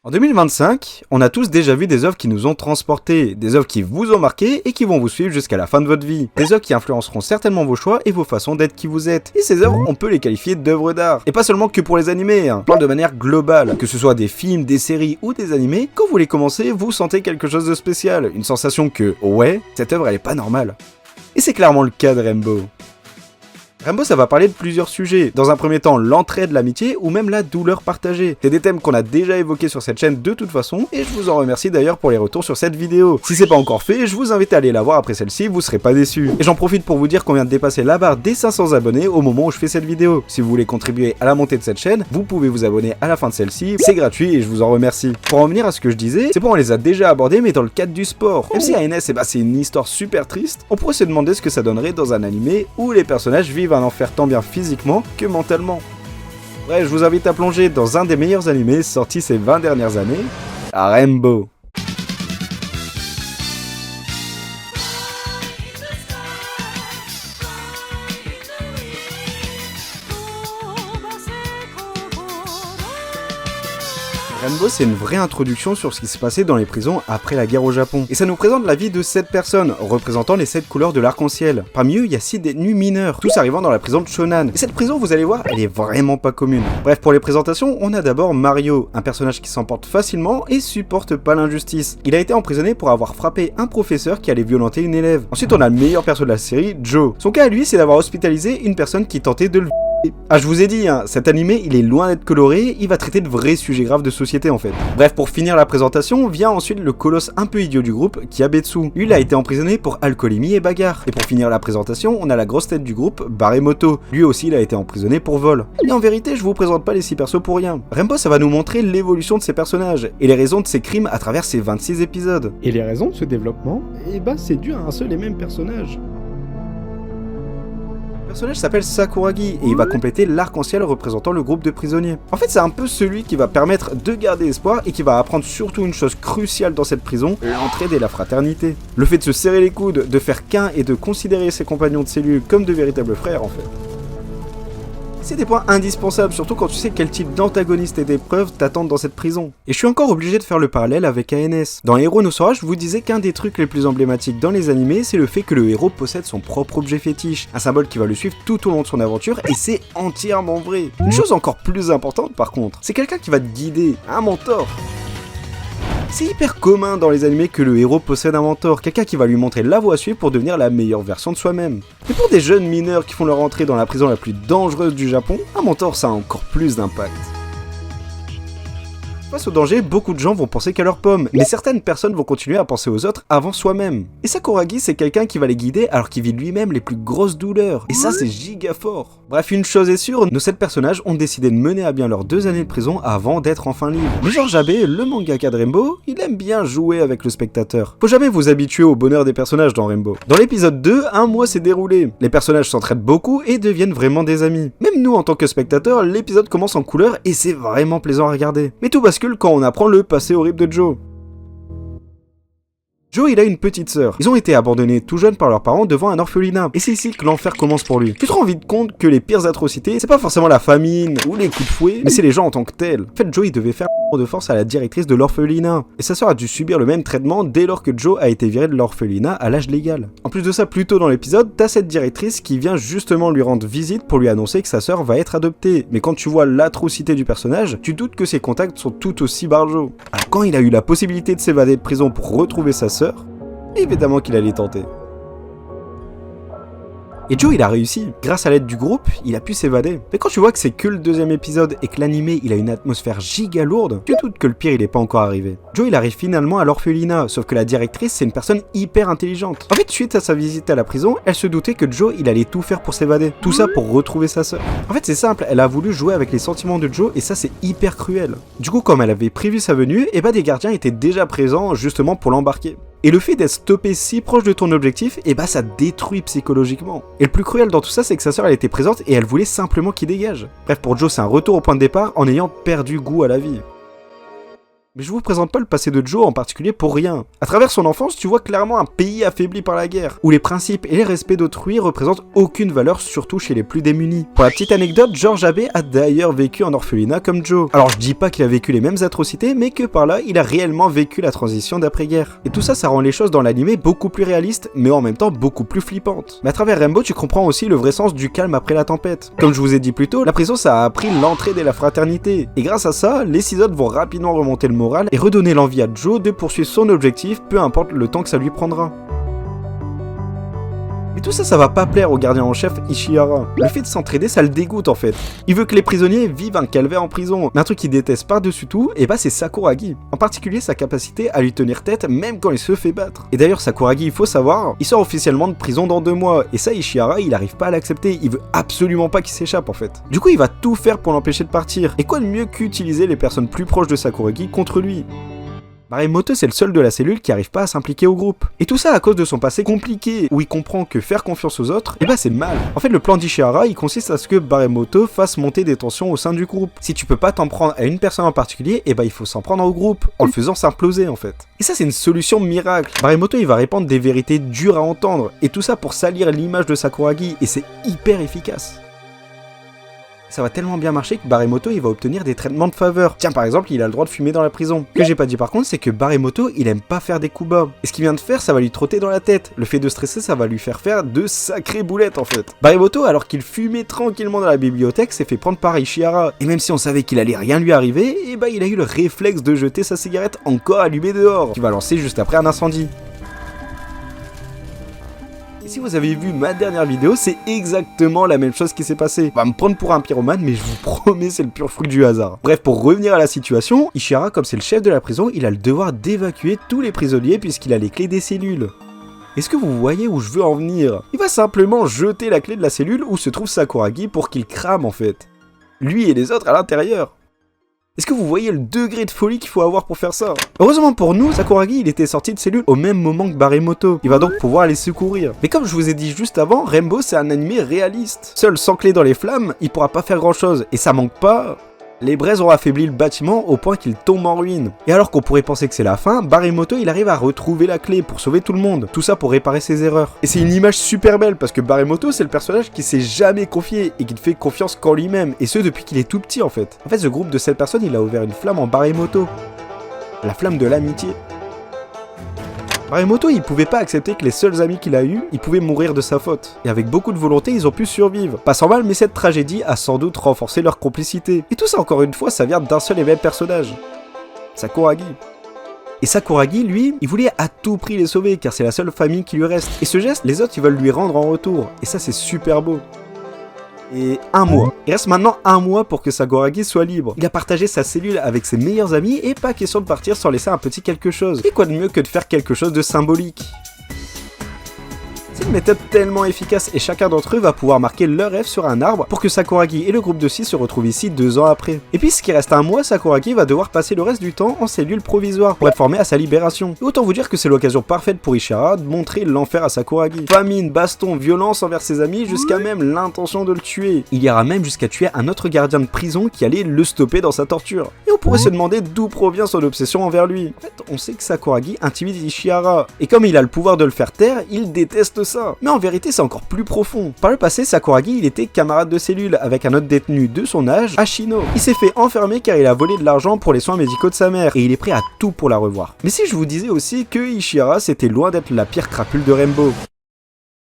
En 2025, on a tous déjà vu des œuvres qui nous ont transportés, des œuvres qui vous ont marqué et qui vont vous suivre jusqu'à la fin de votre vie. Des œuvres qui influenceront certainement vos choix et vos façons d'être qui vous êtes. Et ces œuvres, on peut les qualifier d'œuvres d'art. Et pas seulement que pour les animés, hein. On parle de manière globale. Que ce soit des films, des séries ou des animés, quand vous les commencez, vous sentez quelque chose de spécial. Une sensation que, ouais, cette œuvre elle est pas normale. Et c'est clairement le cas de Rainbow. Rainbow, ça va parler de plusieurs sujets. Dans un premier temps, l'entraide, l'amitié ou même la douleur partagée. C'est des thèmes qu'on a déjà évoqués sur cette chaîne de toute façon et je vous en remercie d'ailleurs pour les retours sur cette vidéo. Si c'est pas encore fait, je vous invite à aller la voir après celle-ci, vous serez pas déçus. Et j'en profite pour vous dire qu'on vient de dépasser la barre des 500 abonnés au moment où je fais cette vidéo. Si vous voulez contribuer à la montée de cette chaîne, vous pouvez vous abonner à la fin de celle-ci, c'est gratuit et je vous en remercie. Pour en venir à ce que je disais, c'est bon, on les a déjà abordés mais dans le cadre du sport. Même si ANS, c'est une histoire super triste, on pourrait se demander ce que ça donnerait dans un animé où les personnages vivent un enfer tant bien physiquement que mentalement. Bref, je vous invite à plonger dans un des meilleurs animés sortis ces 20 dernières années, Rainbow. Rainbow, c'est une vraie introduction sur ce qui s'est passé dans les prisons après la guerre au Japon. Et ça nous présente la vie de 7 personnes, représentant les 7 couleurs de l'arc-en-ciel. Parmi eux, il y a 6 détenus mineurs, tous arrivant dans la prison de Shonan. Et cette prison, vous allez voir, elle est vraiment pas commune. Bref, pour les présentations, on a d'abord Mario, un personnage qui s'emporte facilement et supporte pas l'injustice. Il a été emprisonné pour avoir frappé un professeur qui allait violenter une élève. Ensuite, on a le meilleur perso de la série, Joe. Son cas à lui, c'est d'avoir hospitalisé une personne qui tentait de le... Ah, je vous ai dit, hein, cet animé, il est loin d'être coloré, il va traiter de vrais sujets graves de société en fait. Bref, pour finir la présentation, vient ensuite le colosse un peu idiot du groupe, Kiabetsu. Lui, il a été emprisonné pour alcoolémie et bagarre. Et pour finir la présentation, on a la grosse tête du groupe, Baremoto. Lui aussi, il a été emprisonné pour vol. Et en vérité, je vous présente pas les 6 persos pour rien. Rainbow, ça va nous montrer l'évolution de ces personnages, et les raisons de ces crimes à travers ces 26 épisodes. Et les raisons de ce développement, c'est dû à un seul et même personnage. Le personnage s'appelle Sakuragi et il va compléter l'arc-en-ciel représentant le groupe de prisonniers. En fait, c'est un peu celui qui va permettre de garder espoir et qui va apprendre surtout une chose cruciale dans cette prison, l'entraide et la fraternité. Le fait de se serrer les coudes, de faire qu'un et de considérer ses compagnons de cellule comme de véritables frères en fait. C'est des points indispensables, surtout quand tu sais quel type d'antagoniste et d'épreuves t'attendent dans cette prison. Et je suis encore obligé de faire le parallèle avec ANS. Dans Hero no Sora, je vous disais qu'un des trucs les plus emblématiques dans les animés, c'est le fait que le héros possède son propre objet fétiche, un symbole qui va le suivre tout au long de son aventure, et c'est entièrement vrai. Une chose encore plus importante par contre, c'est quelqu'un qui va te guider, un mentor. C'est hyper commun dans les animés que le héros possède un mentor, quelqu'un qui va lui montrer la voie à suivre pour devenir la meilleure version de soi-même. Mais pour des jeunes mineurs qui font leur entrée dans la prison la plus dangereuse du Japon, un mentor ça a encore plus d'impact. Face au danger, beaucoup de gens vont penser qu'à leur pomme, mais certaines personnes vont continuer à penser aux autres avant soi-même. Et Sakuragi, c'est quelqu'un qui va les guider alors qu'il vit lui-même les plus grosses douleurs. Et ça, c'est giga fort. Bref, une chose est sûre, nos 7 personnages ont décidé de mener à bien leurs 2 années de prison avant d'être enfin libres. Mais George Abe, le mangaka de Rainbow, il aime bien jouer avec le spectateur. Faut jamais vous habituer au bonheur des personnages dans Rainbow. Dans l'épisode 2, un mois s'est déroulé. Les personnages s'entraident beaucoup et deviennent vraiment des amis. Même nous, en tant que spectateurs, l'épisode commence en couleur et c'est vraiment plaisant à regarder. Mais tout bascule quand on apprend le passé horrible de Joe. Joe, il a une petite sœur. Ils ont été abandonnés tout jeunes par leurs parents devant un orphelinat. Et c'est ici que l'enfer commence pour lui. Tu te rends vite compte que les pires atrocités, c'est pas forcément la famine ou les coups de fouet, mais c'est les gens en tant que tels. En fait, Joe, il devait faire de force à la directrice de l'orphelinat. Et sa sœur a dû subir le même traitement dès lors que Joe a été viré de l'orphelinat à l'âge légal. En plus de ça, plus tôt dans l'épisode, t'as cette directrice qui vient justement lui rendre visite pour lui annoncer que sa sœur va être adoptée. Mais quand tu vois l'atrocité du personnage, tu doutes que ses contacts sont tout aussi barjots. Alors quand il a eu la possibilité de s'évader de prison pour retrouver sa sœur, évidemment qu'il allait tenter. Et Joe, il a réussi. Grâce à l'aide du groupe, il a pu s'évader. Mais quand tu vois que c'est que le 2e épisode et que l'animé, il a une atmosphère giga lourde, tu doutes que le pire, il est pas encore arrivé. Joe, il arrive finalement à l'orphelinat, sauf que la directrice, c'est une personne hyper intelligente. En fait, suite à sa visite à la prison, elle se doutait que Joe, il allait tout faire pour s'évader. Tout ça pour retrouver sa sœur. En fait, c'est simple, elle a voulu jouer avec les sentiments de Joe et ça, c'est hyper cruel. Du coup, comme elle avait prévu sa venue, des gardiens étaient déjà présents justement pour l'embarquer. Et le fait d'être stoppé si proche de ton objectif, ça détruit psychologiquement. Et le plus cruel dans tout ça, c'est que sa sœur, elle était présente et elle voulait simplement qu'il dégage. Bref, pour Joe, c'est un retour au point de départ en ayant perdu goût à la vie. Mais je vous présente pas le passé de Joe en particulier pour rien. À travers son enfance, tu vois clairement un pays affaibli par la guerre, où les principes et les respects d'autrui représentent aucune valeur, surtout chez les plus démunis. Pour la petite anecdote, George Abbey a d'ailleurs vécu en orphelinat comme Joe. Alors je dis pas qu'il a vécu les mêmes atrocités, mais que par là, il a réellement vécu la transition d'après-guerre. Et tout ça, ça rend les choses dans l'animé beaucoup plus réalistes, mais en même temps beaucoup plus flippantes. Mais à travers Rainbow, tu comprends aussi le vrai sens du calme après la tempête. Comme je vous ai dit plus tôt, la prison ça a appris l'entraide et la fraternité. Et grâce à ça, les 6 autres vont rapidement remonter le moral et redonner l'envie à Joe de poursuivre son objectif, peu importe le temps que ça lui prendra. Mais tout ça, ça va pas plaire au gardien en chef Ishihara. Le fait de s'entraider, ça le dégoûte en fait. Il veut que les prisonniers vivent un calvaire en prison. Mais un truc qu'il déteste par-dessus tout, et bah c'est Sakuragi. En particulier sa capacité à lui tenir tête même quand il se fait battre. Et d'ailleurs Sakuragi, il faut savoir, il sort officiellement de prison dans 2 mois. Et ça Ishihara, il arrive pas à l'accepter. Il veut absolument pas qu'il s'échappe en fait. Du coup il va tout faire pour l'empêcher de partir. Et quoi de mieux qu'utiliser les personnes plus proches de Sakuragi contre lui? Baremoto, c'est le seul de la cellule qui arrive pas à s'impliquer au groupe. Et tout ça à cause de son passé compliqué, où il comprend que faire confiance aux autres, et bah c'est mal. En fait, le plan d'Ishihara, il consiste à ce que Baremoto fasse monter des tensions au sein du groupe. Si tu peux pas t'en prendre à une personne en particulier, et bah il faut s'en prendre au groupe, en le faisant s'imploser en fait. Et ça c'est une solution miracle. Baremoto, il va répandre des vérités dures à entendre, et tout ça pour salir l'image de Sakuragi, et c'est hyper efficace. Ça va tellement bien marcher que Baremoto il va obtenir des traitements de faveur. Tiens par exemple il a le droit de fumer dans la prison. Ce que j'ai pas dit par contre c'est que Baremoto il aime pas faire des coups bas. Et ce qu'il vient de faire ça va lui trotter dans la tête. Le fait de stresser ça va lui faire de sacrées boulettes en fait. Baremoto alors qu'il fumait tranquillement dans la bibliothèque s'est fait prendre par Ishihara. Et même si on savait qu'il allait rien lui arriver, et bah il a eu le réflexe de jeter sa cigarette encore allumée dehors. Qui va lancer juste après un incendie. Si vous avez vu ma dernière vidéo, c'est exactement la même chose qui s'est passé. On va me prendre pour un pyromane, mais je vous promets, c'est le pur fruit du hasard. Bref, pour revenir à la situation, Ishihara, comme c'est le chef de la prison, il a le devoir d'évacuer tous les prisonniers puisqu'il a les clés des cellules. Est-ce que vous voyez où je veux en venir? Il va simplement jeter la clé de la cellule où se trouve Sakuragi pour qu'il crame en fait. Lui et les autres à l'intérieur. Est-ce que vous voyez le degré de folie qu'il faut avoir pour faire ça? Heureusement pour nous, Sakuragi il était sorti de cellule au même moment que Baremoto. Il va donc pouvoir les secourir. Mais comme je vous ai dit juste avant, Rainbow c'est un animé réaliste. Seul sans clé dans les flammes, il pourra pas faire grand chose. Et ça manque pas... Les braises ont affaibli le bâtiment au point qu'il tombe en ruine. Et alors qu'on pourrait penser que c'est la fin, Baremoto il arrive à retrouver la clé pour sauver tout le monde. Tout ça pour réparer ses erreurs. Et c'est une image super belle parce que Baremoto c'est le personnage qui s'est jamais confié et qui ne fait confiance qu'en lui-même. Et ce depuis qu'il est tout petit en fait. En fait ce groupe de 7 personnes il a ouvert une flamme en Baremoto. La flamme de l'amitié. Baremoto, il pouvait pas accepter que les seuls amis qu'il a eus, ils pouvaient mourir de sa faute. Et avec beaucoup de volonté, ils ont pu survivre. Pas sans mal, mais cette tragédie a sans doute renforcé leur complicité. Et tout ça, encore une fois, ça vient d'un seul et même personnage. Sakuragi. Et Sakuragi, lui, il voulait à tout prix les sauver, car c'est la seule famille qui lui reste. Et ce geste, les autres, ils veulent lui rendre en retour. Et ça, c'est super beau. Et 1 mois. Il reste maintenant 1 mois pour que Sakuragi soit libre. Il a partagé sa cellule avec ses meilleurs amis et pas question de partir sans laisser un petit quelque chose. Et quoi de mieux que de faire quelque chose de symbolique? C'est une méthode tellement efficace et chacun d'entre eux va pouvoir marquer leur rêve sur un arbre pour que Sakuragi et le groupe de 6 se retrouvent ici 2 ans après. Et puis ce qui reste 1 mois, Sakuragi va devoir passer le reste du temps en cellule provisoire pour être formé à sa libération. Et autant vous dire que c'est l'occasion parfaite pour Ishihara de montrer l'enfer à Sakuragi. Famine, baston, violence envers ses amis, jusqu'à même l'intention de le tuer. Il ira même jusqu'à tuer un autre gardien de prison qui allait le stopper dans sa torture. Et on pourrait se demander d'où provient son obsession envers lui. En fait, on sait que Sakuragi intimide Ishihara. Et comme il a le pouvoir de le faire taire, il déteste ça. Mais en vérité c'est encore plus profond. Par le passé, Sakuragi il était camarade de cellule avec un autre détenu de son âge, Ashino. Il s'est fait enfermer car il a volé de l'argent pour les soins médicaux de sa mère et il est prêt à tout pour la revoir. Mais si je vous disais aussi que Ishihara c'était loin d'être la pire crapule de Rainbow.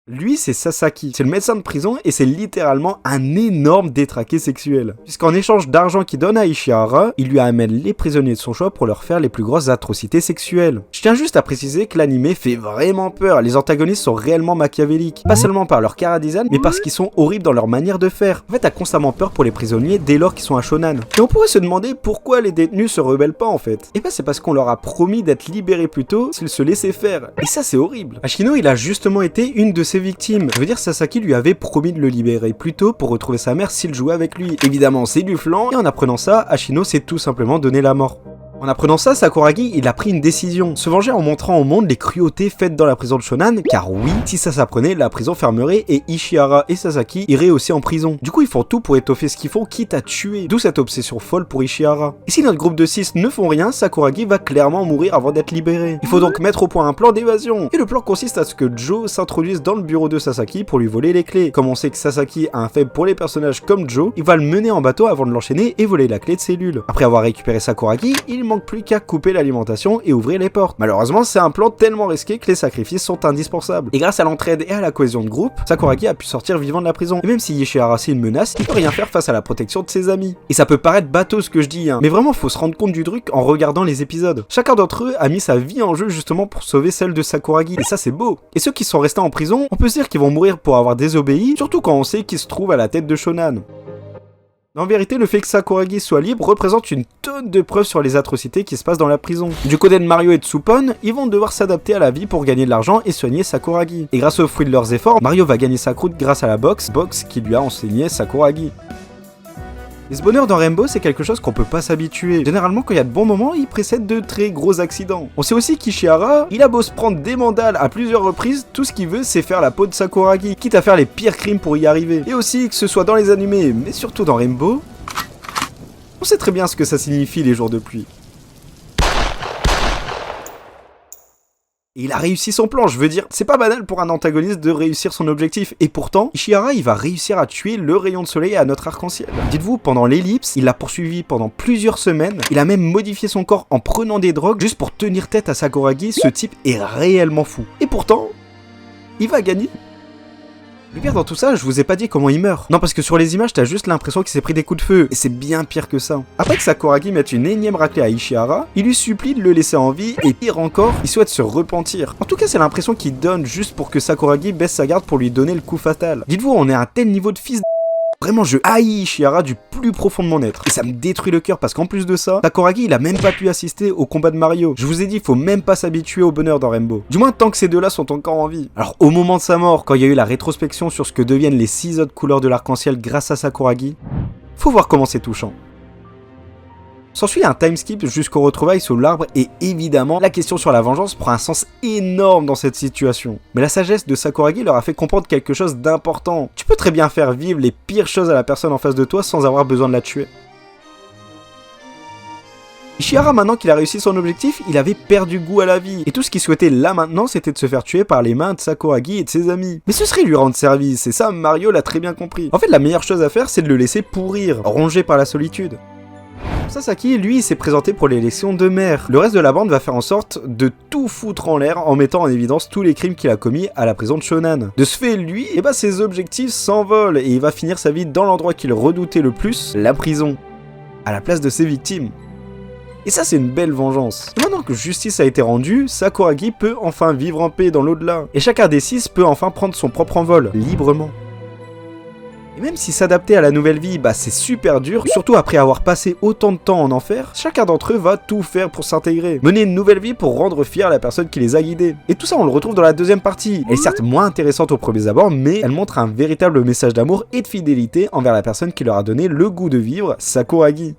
Lui, c'est Sasaki, c'est le médecin de prison et c'est littéralement un énorme détraqué sexuel. Puisqu'en échange d'argent qu'il donne à Ishihara, il lui amène les prisonniers de son choix pour leur faire les plus grosses atrocités sexuelles. Je tiens juste à préciser que l'anime fait vraiment peur, les antagonistes sont réellement machiavéliques. Pas seulement par leur chara-design, mais parce qu'ils sont horribles dans leur manière de faire. En fait, t'as constamment peur pour les prisonniers dès lors qu'ils sont à Shonan. Et on pourrait se demander pourquoi les détenus se rebellent pas en fait. Et bah c'est parce qu'on leur a promis d'être libérés plus tôt s'ils se laissaient faire. Et ça c'est horrible. Ashino il a justement été une de ces victimes. Je veux dire, Sasaki lui avait promis de le libérer plus tôt pour retrouver sa mère s'il jouait avec lui. Évidemment, c'est du flan, et en apprenant ça, Ashino s'est tout simplement donné la mort. En apprenant ça, Sakuragi, il a pris une décision, se venger en montrant au monde les cruautés faites dans la prison de Shonan, car oui, si ça s'apprenait, la prison fermerait et Ishihara et Sasaki iraient aussi en prison. Du coup, ils font tout pour étoffer ce qu'ils font, quitte à tuer, d'où cette obsession folle pour Ishihara. Et si notre groupe de 6 ne font rien, Sakuragi va clairement mourir avant d'être libéré. Il faut donc mettre au point un plan d'évasion, et le plan consiste à ce que Joe s'introduise dans le bureau de Sasaki pour lui voler les clés. Comme on sait que Sasaki a un faible pour les personnages comme Joe, il va le mener en bateau avant de l'enchaîner et voler la clé de cellule. Après avoir récupéré Sakuragi, il manque plus qu'à couper l'alimentation et ouvrir les portes. Malheureusement, c'est un plan tellement risqué que les sacrifices sont indispensables. Et grâce à l'entraide et à la cohésion de groupe, Sakuragi a pu sortir vivant de la prison. Et même si Ishihara c'est une menace, il peut rien faire face à la protection de ses amis. Et ça peut paraître bateau ce que je dis, mais vraiment faut se rendre compte du truc en regardant les épisodes. Chacun d'entre eux a mis sa vie en jeu justement pour sauver celle de Sakuragi. Et ça c'est beau. Et ceux qui sont restés en prison, on peut se dire qu'ils vont mourir pour avoir désobéi, surtout quand on sait qu'ils se trouvent à la tête de Shonan. En vérité, le fait que Sakuragi soit libre représente une tonne de preuves sur les atrocités qui se passent dans la prison. Du côté de Mario et de Tsupon, ils vont devoir s'adapter à la vie pour gagner de l'argent et soigner Sakuragi. Et grâce aux fruits de leurs efforts, Mario va gagner sa croûte grâce à la boxe qui lui a enseigné Sakuragi. Et ce bonheur dans Rainbow, c'est quelque chose qu'on peut pas s'habituer. Généralement, quand il y a de bons moments, il précède de très gros accidents. On sait aussi qu'Ishihara, il a beau se prendre des mandales à plusieurs reprises, tout ce qu'il veut, c'est faire la peau de Sakuragi, quitte à faire les pires crimes pour y arriver. Et aussi, que ce soit dans les animés, mais surtout dans Rainbow, on sait très bien ce que ça signifie les jours de pluie. Et il a réussi son plan, je veux dire, c'est pas banal pour un antagoniste de réussir son objectif, et pourtant, Ishihara il va réussir à tuer le rayon de soleil à notre arc-en-ciel. Dites-vous, pendant l'ellipse, il l'a poursuivi pendant plusieurs semaines, il a même modifié son corps en prenant des drogues juste pour tenir tête à Sakuragi, ce type est réellement fou. Et pourtant, il va gagner. Le pire dans tout ça, je vous ai pas dit comment il meurt. Non, parce que sur les images, t'as juste l'impression qu'il s'est pris des coups de feu, et c'est bien pire que ça. Après que Sakuragi mette une énième raclée à Ishihara, il lui supplie de le laisser en vie, et pire encore, il souhaite se repentir. En tout cas, c'est l'impression qu'il donne juste pour que Sakuragi baisse sa garde pour lui donner le coup fatal. Dites-vous, on est à un tel niveau de fils de... Vraiment, je haïs Ishihara du plus profond de mon être. Et ça me détruit le cœur parce qu'en plus de ça, Sakuragi il a même pas pu assister au combat de Mario. Je vous ai dit, faut même pas s'habituer au bonheur dans Rainbow. Du moins tant que ces deux-là sont encore en vie. Alors au moment de sa mort, quand il y a eu la rétrospection sur ce que deviennent les 6 autres couleurs de l'arc-en-ciel grâce à Sakuragi, faut voir comment c'est touchant. S'ensuit un timeskip jusqu'aux retrouvailles sous l'arbre et évidemment, la question sur la vengeance prend un sens énorme dans cette situation. Mais la sagesse de Sakuragi leur a fait comprendre quelque chose d'important. Tu peux très bien faire vivre les pires choses à la personne en face de toi sans avoir besoin de la tuer. Ishihara, maintenant qu'il a réussi son objectif, il avait perdu goût à la vie. Et tout ce qu'il souhaitait là maintenant, c'était de se faire tuer par les mains de Sakuragi et de ses amis. Mais ce serait lui rendre service, et ça, Mario l'a très bien compris. En fait, la meilleure chose à faire, c'est de le laisser pourrir, rongé par la solitude. Sasaki, lui, s'est présenté pour l'élection de maire. Le reste de la bande va faire en sorte de tout foutre en l'air en mettant en évidence tous les crimes qu'il a commis à la prison de Shonan. De ce fait, lui, ses objectifs s'envolent et il va finir sa vie dans l'endroit qu'il redoutait le plus, la prison, à la place de ses victimes. Et ça, c'est une belle vengeance. Et maintenant que justice a été rendue, Sakuragi peut enfin vivre en paix dans l'au-delà. Et chacun des 6 peut enfin prendre son propre envol, librement. Et même si s'adapter à la nouvelle vie, c'est super dur, surtout après avoir passé autant de temps en enfer, chacun d'entre eux va tout faire pour s'intégrer, mener une nouvelle vie pour rendre fière la personne qui les a guidés. Et tout ça, on le retrouve dans la deuxième partie. Elle est certes moins intéressante au premier abord, mais elle montre un véritable message d'amour et de fidélité envers la personne qui leur a donné le goût de vivre, Sakuragi.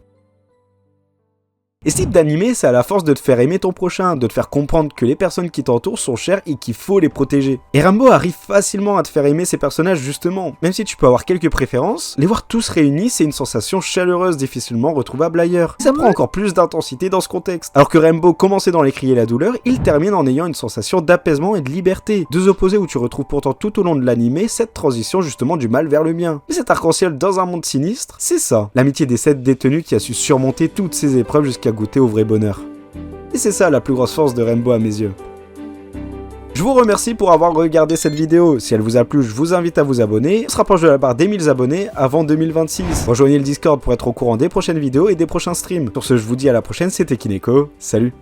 Et ce type d'animé, c'est à la force de te faire aimer ton prochain, de te faire comprendre que les personnes qui t'entourent sont chères et qu'il faut les protéger. Et Rainbow arrive facilement à te faire aimer ces personnages justement. Même si tu peux avoir quelques préférences, les voir tous réunis, c'est une sensation chaleureuse difficilement retrouvable ailleurs. Et ça prend encore plus d'intensité dans ce contexte. Alors que Rainbow commençait dans les cris et la douleur, il termine en ayant une sensation d'apaisement et de liberté. Deux opposés où tu retrouves pourtant tout au long de l'animé cette transition justement du mal vers le bien. Mais cet arc-en-ciel dans un monde sinistre, c'est ça. L'amitié des 7 détenus qui a su surmonter toutes ces épreuves jusqu'à goûter au vrai bonheur. Et c'est ça la plus grosse force de Rainbow à mes yeux. Je vous remercie pour avoir regardé cette vidéo. Si elle vous a plu, je vous invite à vous abonner. On se rapproche de la barre des 1000 abonnés avant 2026. Rejoignez le Discord pour être au courant des prochaines vidéos et des prochains streams. Sur ce, je vous dis à la prochaine, c'était Kineko. Salut!